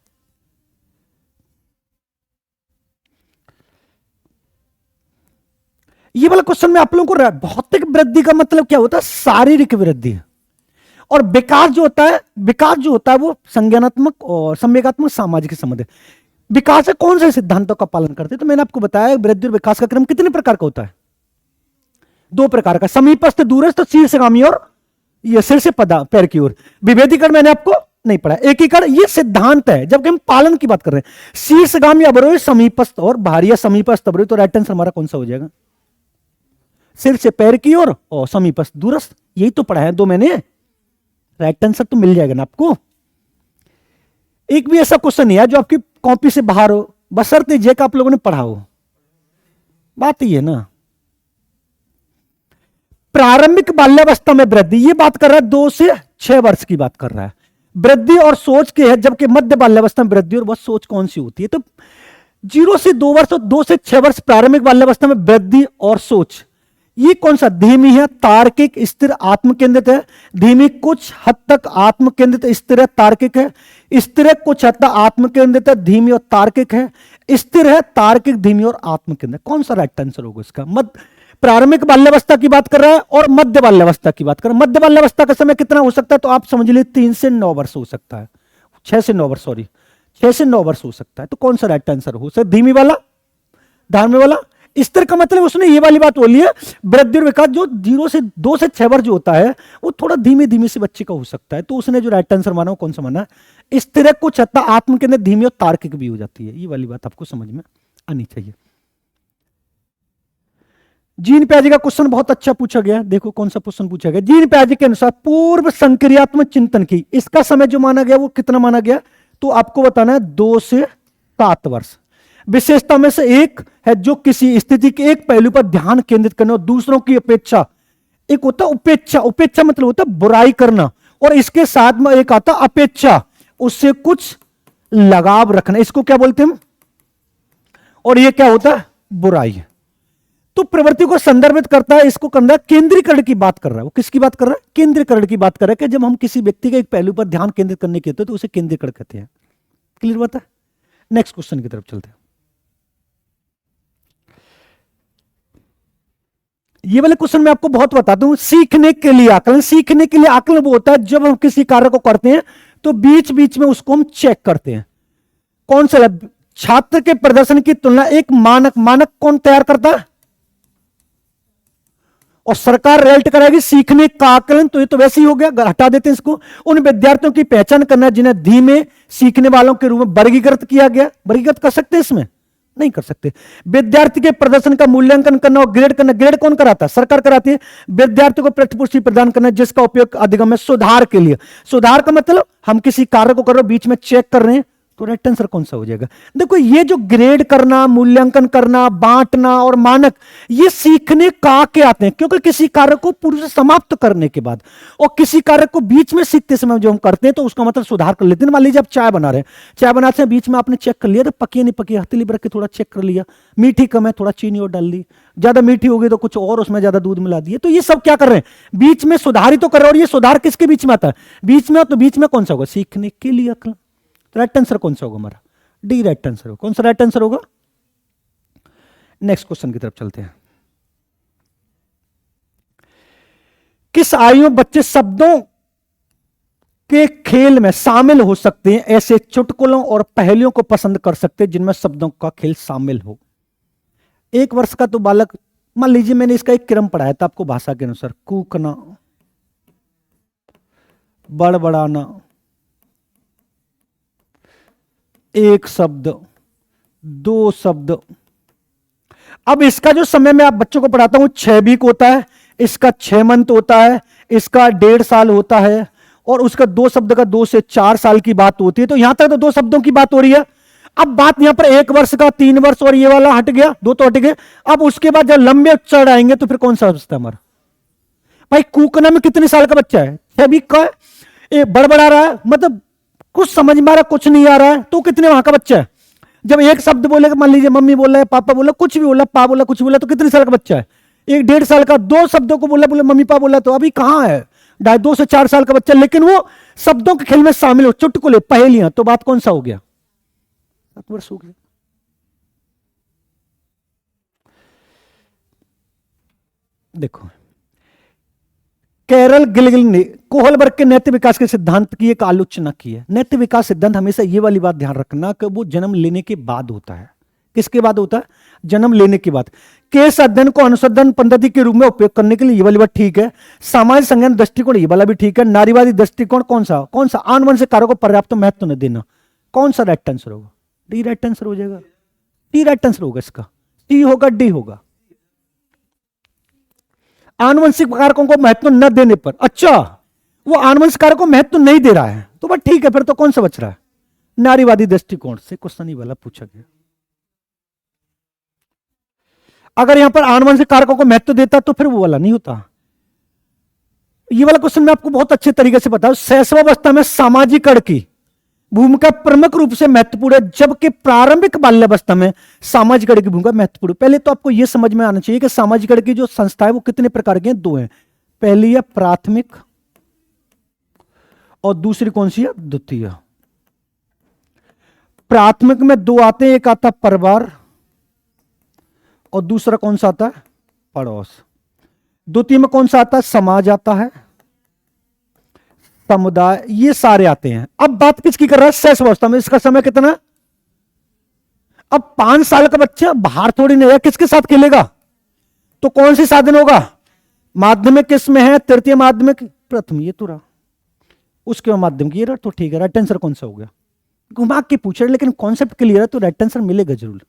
ये वाला क्वेश्चन में आप लोगों को, भौतिक वृद्धि का मतलब क्या होता है, शारीरिक वृद्धि। और विकास जो होता है, विकास जो होता है वो संज्ञानात्मक और संवेगात्मक सामाजिक संबंध है। विकास है कौन से सिद्धांतों का पालन करते हैं, तो मैंने आपको बताया वृद्धि और विकास का क्रम कितने प्रकार का होता है, 2 प्रकार का, समीपस्थ, दूरस्थ, शीर्षगामी और ये सिर से पैर की ओर। विभेदीकरण मैंने आपको नहीं पढ़ा। एकीकरण ये सिद्धांत है, जबकि हम पालन की बात कर रहे हैं। शीर्षगामी अवरोही, समीपस्थ और बाहरी समीपस्थ अवरोही, तो राइट आंसर हमारा कौन सा हो जाएगा, सिर से पैर की ओर और समीपस्थ दूरस्थ, यही तो पढ़ा है 2 मैंने। राइट आंसर तो मिल जाएगा ना आपको। एक भी ऐसा क्वेश्चन नहीं है जो आपकी कॉपी से बाहर हो, बशर्ते जे का आप लोगों ने पढ़ा हो। बात ही है ना। प्रारंभिक बाल्यावस्था में वृद्धि, ये बात कर रहा है 2 से 6 वर्ष की बात कर रहा है। वृद्धि और सोच के है, जबकि मध्य बाल्यावस्था में वृद्धि और वह सोच कौन सी होती है, तो 0 से 2 वर्ष और 2 से 6 वर्ष प्रारंभिक बाल्यावस्था में वृद्धि और सोच। ये कौन सा, धीमी है, तार्किक, स्थिर, आत्म केंद्रित है। धीमी कुछ हद तक आत्म केंद्रित, स्थिर है, तार्किक है। स्थिर है, कुछ हद तक आत्म केंद्रित है, धीमी और तार्किक है। स्थिर है, तार्किक, धीमी और आत्म केंद्रित। कौन सा राइट आंसर होगा इसका। प्रारंभिक बाल्यावस्था की बात कर रहा है और मध्य बाल्यावस्था की बात कर रहा है। मध्य बाल्यावस्था का समय कितना हो सकता है, तो आप समझ लीजिए 3 से 9 वर्ष हो सकता है, 6 से 9 वर्ष, सॉरी 6 से 9 वर्ष हो सकता है। तो कौन सा राइट आंसर हो सकता है, धीमी वाला, धारमे वाला। स्थिर का मतलब उसने ये वाली बात बोली है, वृद्धि और विकास जो 0 से 2 से 6 वर्ष जो होता है वो थोड़ा धीमे धीमे से बच्चे का हो सकता है, तो उसने जो राइट आंसर माना वो कौन सा माना, स्थिर को छत्ता आत्म के अंदर धीमी और तार्किक भी हो जाती है। ये वाली बात आपको समझ में आनी चाहिए। जीन प्याजे का क्वेश्चन बहुत अच्छा पूछा गया, देखो कौन सा क्वेश्चन पूछा गया। जीन प्याजे के अनुसार पूर्व संक्रियात्मक चिंतन की इसका समय जो माना गया वो कितना माना गया, तो आपको बताना है 2 से 7 वर्ष। विशेषता में से एक है जो किसी स्थिति के एक पहलू पर ध्यान केंद्रित करने और दूसरों की अपेक्षा, एक होता है उपेक्षा, उपेक्षा मतलब होता है बुराई करना, और इसके साथ में एक आता अपेक्षा, उससे कुछ लगाव रखना, इसको क्या बोलते हैं, और ये क्या होता है बुराई। तो प्रवृत्ति को संदर्भित करता है, इसको करना केंद्रीकरण की बात कर रहा है। वो किसकी बात कर रहा है, केंद्रीकरण की बात कर रहा है, कि जब हम किसी व्यक्ति के एक पहलू पर ध्यान केंद्रित करने के तो उसे केंद्रीकरण कहते हैं। क्लियर बात है। नेक्स्ट क्वेश्चन की तरफ चलते हैं। ये वाले क्वेश्चन मैं आपको बहुत बताता हूं। सीखने के लिए आकलन, सीखने के लिए आकलन वो होता है जब हम किसी कार्य को करते हैं तो बीच बीच में उसको हम चेक करते हैं। कौन सा, छात्र के प्रदर्शन की तुलना एक मानक, मानक कौन तैयार करता है, और सरकार रिजल्ट कराएगी। सीखने का आकलन तो ये तो वैसे ही हो गया, हटा देते हैं इसको। उन विद्यार्थियों की पहचान करना जिन्हें धीमे सीखने वालों के रूप में वर्गीकृत किया गया, वर्गीकृत कर सकते हैं, इसमें नहीं कर सकते। विद्यार्थी के प्रदर्शन का मूल्यांकन करना और ग्रेड करना, ग्रेड कौन कराता है, सरकार कराती है। विद्यार्थी को पृष्ठपोषण प्रदान करना जिसका उपयोग अधिगम में सुधार के लिए, सुधार का मतलब हम किसी कार्य को कर रहे हो बीच में चेक कर रहे हैं, तो राइट आंसर कौन सा हो जाएगा। देखो ये जो ग्रेड करना, मूल्यांकन करना, बांटना और मानक, ये सीखने का के आते हैं, क्योंकि किसी कार्य को पूरी से समाप्त करने के बाद और किसी कार्य को बीच में सीखते समय जो हम करते हैं तो उसका मतलब सुधार कर लेते हैं। मान लीजिए आप चाय बना रहे हैं, चाय बनाते हैं बीच में आपने चेक कर लिया तो पकी नहीं पकी, हथेली पर रख के थोड़ा चेक कर लिया, मीठी कम है थोड़ा चीनी और डाल दी, ज्यादा मीठी हो गई तो कुछ और उसमें ज्यादा दूध मिला दिए, तो ये सब क्या कर रहे हैं, बीच में सुधार ही तो कर रहे हैं। और ये सुधार किसके बीच में आता है, बीच में, तो बीच में कौन सा होगा, सीखने के लिए अकल। राइट आंसर कौन सा होगा हमारा, डी राइट आंसर होगा। कौन सा राइट आंसर होगा। नेक्स्ट क्वेश्चन की तरफ चलते हैं। किस आयु में बच्चे शब्दों के खेल में शामिल हो सकते हैं, ऐसे चुटकुलों और पहेलियों को पसंद कर सकते हैं जिनमें शब्दों का खेल शामिल हो। 1 वर्ष का तो बालक, मान लीजिए मैंने इसका एक क्रम पढ़ाया था आपको भाषा के अनुसार, कूकना, बड़बड़ाना, एक शब्द, 2 शब्द। अब इसका जो समय मैं आप बच्चों को पढ़ाता हूं 6 वीक होता है, इसका 6 मंथ होता है, इसका 1.5 साल होता है, और उसका 2 शब्द का 2 से 4 साल की बात होती है। तो यहां तक तो 2 शब्दों की बात हो रही है। अब बात यहां पर 1 वर्ष का, 3 वर्ष, और ये वाला हट गया, 2 तो हट गए। अब उसके बाद जब लंबे उच्चारण आएंगे तो फिर कौन सा बचता है हमारा, भाई कूकना में कितने साल का बच्चा है? 6 वीक का है। ये बड़बड़ा रहा है, मतलब कुछ समझ में आ रहा, कुछ नहीं आ रहा है, तो कितने वहां का बच्चा है? जब एक शब्द बोलेगा, मान लीजिए मम्मी बोला है, पापा बोला, कुछ भी बोला, पा बोला, कुछ बोला, तो कितने साल का बच्चा है? 1 1.5 साल का। दो शब्दों को बोला बोला मम्मी पापा बोला, तो अभी कहां है? 2 से 4 साल का बच्चा, लेकिन वो शब्दों के खेल में शामिल हो, चुटकुले, पहेलियां, तो बात कौन सा हो गया? 7 वर्ष हो गया। देखो, कैरल गिलगिल ने कोहलबर्ग के नैतिक विकास के सिद्धांत की एक आलोचना की है। नैतिक विकास सिद्धांत हमेशा ये वाली बात ध्यान रखना कि वो जन्म लेने के बाद होता है। किसके बाद होता है? जन्म लेने के बाद। केस अध्ययन को अनुसंधान पद्धति के रूप में उपयोग करने के लिए ये वाली बात ठीक है। सामाजिक संज्ञान दृष्टिकोण ये वाला भी ठीक है। नारीवादी दृष्टिकोण कौन सा? आनुवंशिक कारकों को पर्याप्त महत्व न देना। कौन सा राइट आंसर होगा? डी राइट आंसर हो जाएगा। डी राइट आंसर होगा इसका। टी होगा, डी होगा। आनुवंशिक कारकों को महत्व न देने पर, अच्छा वो आनुवंशिक कारकों को महत्व नहीं दे रहा है, तो बस ठीक है, फिर तो कौन सा बच रहा है? नारीवादी दृष्टिकोण से क्वेश्चन ही वाला पूछा गया। अगर यहां पर आनुवंशिक कारकों को महत्व देता तो फिर वो वाला नहीं होता। ये वाला क्वेश्चन मैं आपको बहुत अच्छे तरीके से बताऊं। शैशवावस्था में सामाजिकरण की भूमिका प्रमुख रूप से महत्वपूर्ण है, जबकि प्रारंभिक बाल्यावस्था में सामाजिकरण की भूमिका महत्वपूर्ण। पहले तो आपको यह समझ में आना चाहिए कि सामाजिकरण की जो संस्था है वो कितने प्रकार की हैं? 2 हैं। पहली है प्राथमिक और दूसरी कौन सी है? द्वितीय। प्राथमिक में 2 आते हैं, एक आता है परिवार और दूसरा कौन सा आता है? पड़ोस। द्वितीय में कौन सा आता है? समाज आता है, समुदाय, ये सारे आते हैं। अब बात किसकी कर रहा है? शैशवावस्था में। इसका समय कितना? अब 5 साल का बच्चा बाहर थोड़ी नहीं है, किसके साथ खेलेगा? तो कौन सी साधन होगा? माध्यमिक किसमें है? तृतीय माध्यमिक, प्रथम, ये तो रहा। उसके बाद माध्यमिक, ये रहा, तो ठीक है। राइट आंसर कौन सा हो गया? घुमा के पूछ रहे, लेकिन कॉन्सेप्ट क्लियर है तो राइट आंसर मिलेगा जरूर।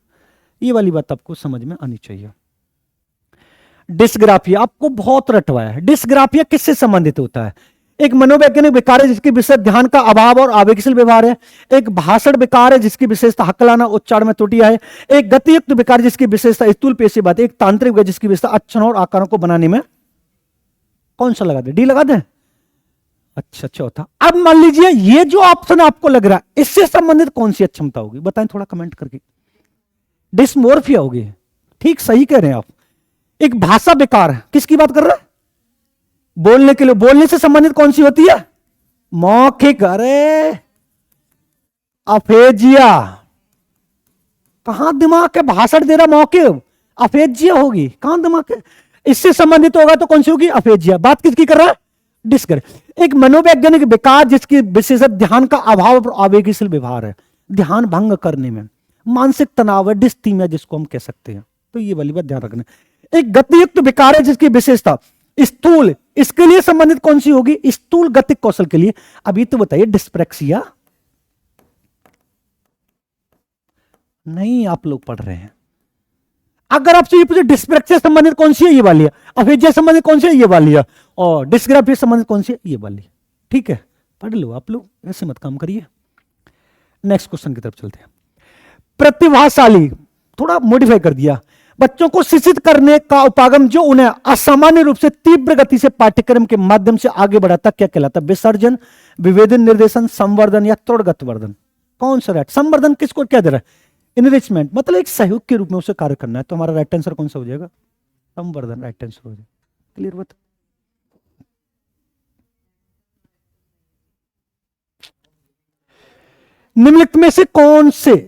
ये वाली बात आपको समझ में आनी चाहिए। डिस्ग्राफिया आपको बहुत रटवाया है। डिस्ग्राफिया किससे संबंधित होता है? एक मनोवैज्ञानिक विकार है जिसकी विशेष ध्यान का अभाव और आवेगशील व्यवहार है। एक भाषण विकार है जिसकी विशेषता हकलाना, उच्चारण में त्रुटियां है। एक गतियुक्त विकार जिसकी विशेषता स्थूल पेशी बात है। एक तांत्रिक विकार जिसकी विशेषता अक्षरों और आकारों को बनाने में। कौन सा लगा दे? डी लगा दे। अच्छा, चौथा। अब मान लीजिए ये जो ऑप्शन आपको लग रहा है इससे संबंधित कौन सी अक्षमता होगी? बताएं थोड़ा कमेंट करके। डिस्मोर्फिया होगी। ठीक, सही कह रहे हैं आप। एक भाषा विकार है, किसकी बात कर रहा है? बोलने के लिए, बोलने से संबंधित कौन सी होती है? मौखिक। अरे अफेजिया, कहां दिमाग के भाषण दे रहा मौखिक? अफेजिया होगी, कहां दिमाग के? इससे संबंधित होगा तो कौन सी होगी? अफेजिया। बात किसकी कर रहा है? डिस्कर। एक मनोवैज्ञानिक विकार जिसकी विशेषता ध्यान का अभाव और आवेगशील व्यवहार है, ध्यान भंग करने में। मानसिक तनाव है, डिस्थीमिया जिसको हम कह सकते हैं, तो ये वाली बात ध्यान रखना। एक गतियुक्त विकार है जिसकी विशेषता स्थूल, इसके लिए संबंधित कौन सी होगी? स्थूल गतिक कौशल के लिए। अभी तो बताइए, डिस्प्रैक्सिया नहीं आप लोग पढ़ रहे हैं। अगर आपसे ये पूछे डिस्प्रैक्सिया संबंधित कौन सी है? ये वाली है। अफेजिया संबंधित कौन सी है? ये वाली है। और डिस्ग्राफिया संबंधित कौन सी है? ये वाली। ठीक है, पढ़ लो आप लोग, ऐसे मत काम करिए। नेक्स्ट क्वेश्चन की तरफ चलते हैं। प्रतिभाशाली, थोड़ा मॉडिफाई कर दिया। बच्चों को शिक्षित करने का उपागम जो उन्हें असामान्य रूप से तीव्र गति से पाठ्यक्रम के माध्यम से आगे बढ़ाता, क्या कहलाता? विसर्जन, विभेदन, निर्देशन, संवर्धन या त्वरगत वर्धन। कौन सा राइट? संवर्धन किसको क्या दे रहा है? इनरिचमेंट, मतलब एक सहयोग के रूप में उसे कार्य करना है, तो हमारा राइट आंसर कौन सा हो जाएगा? संवर्धन राइट आंसर हो जाएगा। क्लियर बात? निम्नलिखित में से कौन से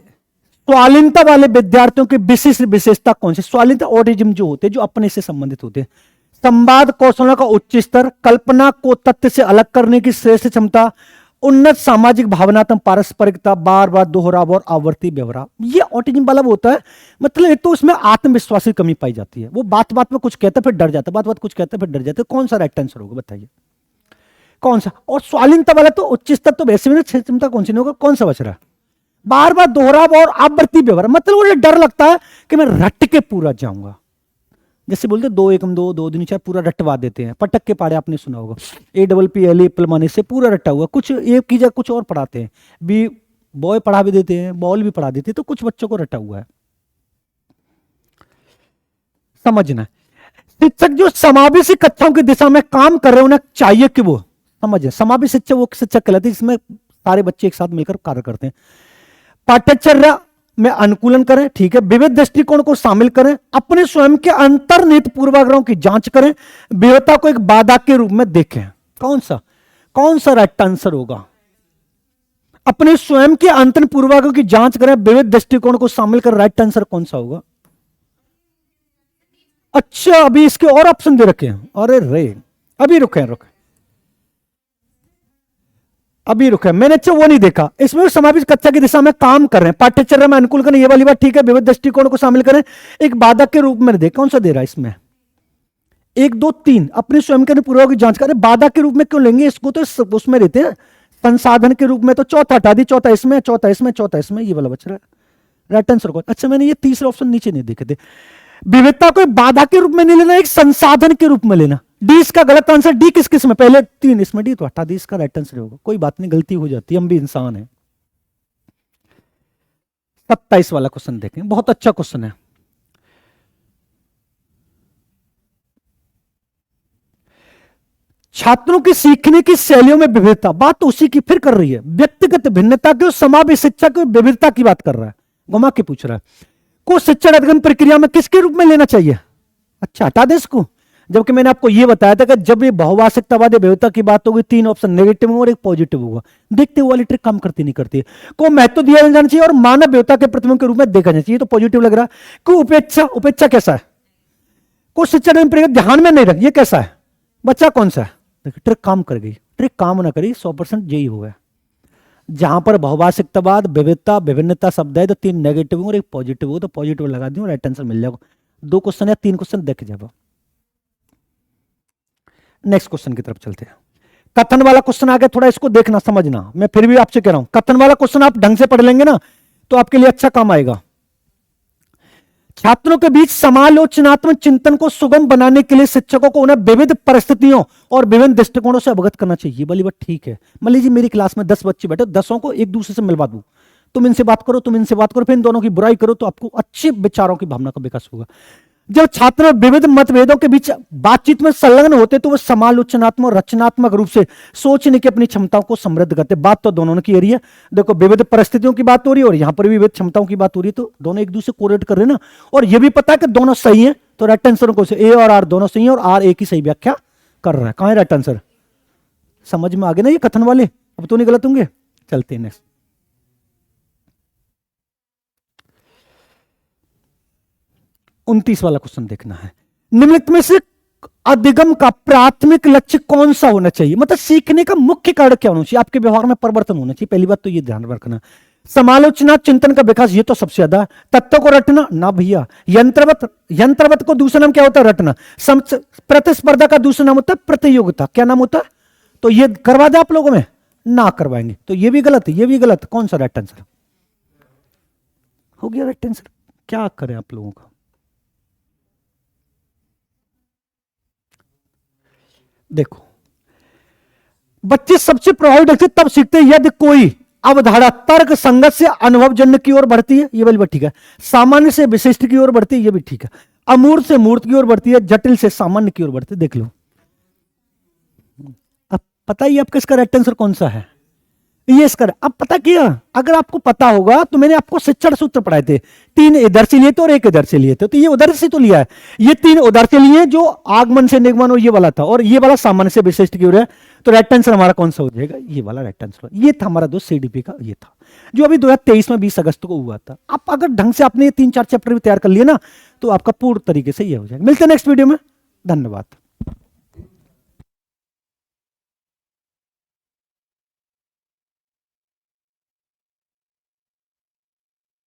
स्वालीनता वाले विद्यार्थियों की विशिष्ट विशेषता कौन सी? स्वालीनता ऑटिज्म जो होते हैं, जो अपने से संबंधित होते हैं। संवाद कौशलों का उच्च स्तर, कल्पना को तथ्य से अलग करने की श्रेष्ठ क्षमता, उन्नत सामाजिक भावनात्मक पारस्परिकता, बार बार दोहराव और आवर्ती व्यवहार। ये ऑटिज्म वाला होता है, मतलब एक तो उसमें आत्मविश्वास की कमी पाई जाती है। वो बात बात में कुछ कहता है फिर डर जाता है, बात बात कुछ कहता है फिर डर जाता है। कौन सा राइट आंसर होगा बताइए? कौन सा? और स्वालीनता वाला तो उच्च स्तर, तो वैसे भी क्षमता कौन सी नहीं होगा। कौन सा बच रहा है? बार बार दोहराव और आवर्ती व्यवहार, मतलब मुझे डर लगता है कि मैं रट के पूरा जाऊंगा। जैसे बोलते 2 एकम 2 2 दूनी 4 पूरा रटवा देते हैं। पटक के पाड़े आपने सुना होगा, APPL एप्पल माने से पूरा रटा हुआ। कुछ एक की जगह कुछ और पढ़ाते हैं भी, बॉय पढ़ा भी देते हैं, बॉल भी पढ़ा देते हैं, तो कुछ बच्चों को रटा हुआ है। समझना, शिक्षक जो समावेशी कक्षाओं की दिशा में काम कर रहे हैं उन्हें चाहिए कि वो समझे, समावेशी शिक्षक वो शिक्षक कहलाते हैं जिसमें सारे बच्चे एक साथ मिलकर कार्य करते हैं। पाठ्यचर्या में अनुकूलन करें, ठीक है, विविध दृष्टिकोण को शामिल करें, अपने स्वयं के अंतर्निहित पूर्वाग्रहों की जांच करें, विविधता को एक बाधा के रूप में देखें। कौन सा राइट आंसर होगा? अपने स्वयं के अंतर्निहित पूर्वाग्रहों की जांच करें, विविध दृष्टिकोण को शामिल कर, राइट आंसर कौन सा होगा? अच्छा, अभी इसके और ऑप्शन दे रखे हैं। अरे रे, अभी रुके मैंने अच्छा वो नहीं देखा। इसमें समावेश कक्षा की दिशा में काम कर रहे हैं, पाठ्यचर्या में अनुकूल करें, ये वाली बात ठीक है, विविध दृष्टिकोण को शामिल करें, एक बाधक के रूप में देखें। कौन सा दे रहा है इसमें? 1 2 3 अपने स्वयं के पूर्वाग्रहों की जांच करें। बाधक के रूप में क्यों लेंगे इसको? तो उसमें रहते हैं संसाधन के रूप में, तो चौथा हटा दी, चौथा इसमें, ये वाला बच रहा है। राइट आंसर कौन? अच्छा, मैंने ये तीसरा ऑप्शन नीचे नहीं देखे थे। विविधता को बाधा के रूप में नहीं लेना, एक संसाधन के रूप में लेना। डी इसका गलत आंसर। डी किस किस में? पहले 3 इसमें, डी तो हटा दी, इसका राइट आंसर होगा। कोई बात नहीं, गलती हो जाती है, हम भी इंसान हैं। 27 वाला क्वेश्चन देखें, बहुत अच्छा क्वेश्चन है। छात्रों की सीखने की शैलियों में विविधता, बात तो उसी की फिर कर रही है। व्यक्तिगत भिन्नता की, समावेशी शिक्षा की विविधता की बात कर रहा है, घुमा के पूछ रहा है। को शिक्षण अधिगम प्रक्रिया में किसके रूप में लेना चाहिए? अच्छा, हटा दे इसको। जबकि मैंने आपको यह बताया था कि जब ये बहुभाषिकतावादी विविधता की बात होगी, 3 ऑप्शन नेगेटिव होगा और एक पॉजिटिव होगा। देखते हुए वाली ट्रिक काम करती नहीं करती है। को महत्व दिया जाना चाहिए और मानव विविधता के प्रतिबिंब के रूप में देखा जाना चाहिए, तो पॉजिटिव लग रहा है। को उपेक्षा कैसा है? को शिक्षण अधिगम प्रक्रिया ध्यान में नहीं रख, ये कैसा है? बच्चा कौन सा है? देखिए, ट्रिक काम कर गई। ट्रिक काम ना करी 100% यही हो गया। जहां पर बहुभाषिकतावाद, विविधता, विभिन्नता शब्द है तो 3 नेगेटिव और एक पॉजिटिव हो, तो पॉजिटिव लगा दूं, राइट आंसर मिल जाएगा। 2 क्वेश्चन या 3 क्वेश्चन देख जाओ। नेक्स्ट क्वेश्चन की तरफ चलते हैं। कथन वाला क्वेश्चन आ गया, थोड़ा इसको देखना समझना। मैं फिर भी आपसे कह रहा हूं, कथन वाला क्वेश्चन आप ढंग से पढ़ लेंगे ना तो आपके लिए अच्छा काम आएगा। छात्रों के बीच समालोचनात्मक चिंतन को सुगम बनाने के लिए शिक्षकों को उन्हें विविध परिस्थितियों और विभिन्न दृष्टिकोणों से अवगत करना चाहिए। बोली बात ठीक है। मान लीजिए मेरी क्लास में 10 बच्चे बैठे, 10 को एक दूसरे से मिलवा दूं, तुम इनसे बात करो, फिर इन दोनों की बुराई करो, तो आपको अच्छे विचारों की भावना का विकास होगा। जब छात्र विविध मतभेदों के बीच बातचीत में संलग्न होते तो वह समालोचनात्मक और रचनात्मक रूप से सोचने की अपनी क्षमताओं को समृद्ध करते। बात तो दोनों ने की रही है। देखो, विविध परिस्थितियों की बात हो रही है और यहां पर भी विविध क्षमताओं की बात हो रही है, तो दोनों एक दूसरे कोरिलेट कर रहे हैं ना। और यह भी पता है कि दोनों सही है, तो राइट आंसर को ए और आर दोनों सही है और आर ए की सही व्याख्या कर रहा है। कहां है राइट आंसर? समझ में आ गया ना ये कथन वाले? अब तो नहीं गलत होंगे। चलते हैं नेक्स्ट। 29 वाला क्वेश्चन देखना है। निम्नलिखित में से अधिगम का प्राथमिक लक्ष्य कौन सा होना चाहिए? मतलब सीखने का मुख्य कारण क्या होना चाहिए? आपके व्यवहार में परिवर्तन होना चाहिए। पहली बात तो ये ध्यान रखना। समालोचना चिंतन का विकास, ये तो सबसे ज्यादा। तत्व को रटना ना भैया। यंत्रवत को दूसरा नाम क्या होता है? रटना। प्रतिस्पर्धा का दूसरा नाम होता है प्रतियोगिता। क्या नाम होता है? तो ये करवा दे आप लोगों में ना करवाएंगे, तो ये भी गलत है, ये भी गलत। कौन सा राइट आंसर हो गया? राइट आंसर क्या करें आप लोगों का? देखो, बच्चे सबसे प्रभावित ढंग से तब सीखते हैं यदि कोई अवधारणा तर्क संगत से अनुभवजन्य की ओर बढ़ती है, ये वाली बात ठीक है। सामान्य से विशिष्ट की ओर बढ़ती है, ये भी ठीक है। अमूर्त से मूर्त की ओर बढ़ती है, जटिल से सामान्य की ओर बढ़ती है। देख लो, अब पता ही आपका इसका राइट आंसर कौन सा है? ये इसका। अब पता किया, अगर आपको पता होगा तो मैंने आपको शिक्षण सूत्र पढ़ाए थे, 3 इधर से लिए थे और 1 इधर से लिए थे, तो ये उधर से तो लिया है, ये 3 उधर से लिए जो आगमन से निगमन और ये वाला था, और ये वाला सामान्य से विशिष्ट की ओर है। तो राइट आंसर हमारा कौन सा हो जाएगा? ये वाला राइट आंसर। ये था हमारा दोस्त सीडीपी का, ये था जो अभी 2023 में 20 अगस्त को हुआ था। आप अगर ढंग से आपने ये 3-4 चैप्टर भी तैयार कर लिए ना तो आपका पूर्ण तरीके से ये हो जाएगा। मिलते हैं नेक्स्ट वीडियो में। धन्यवाद।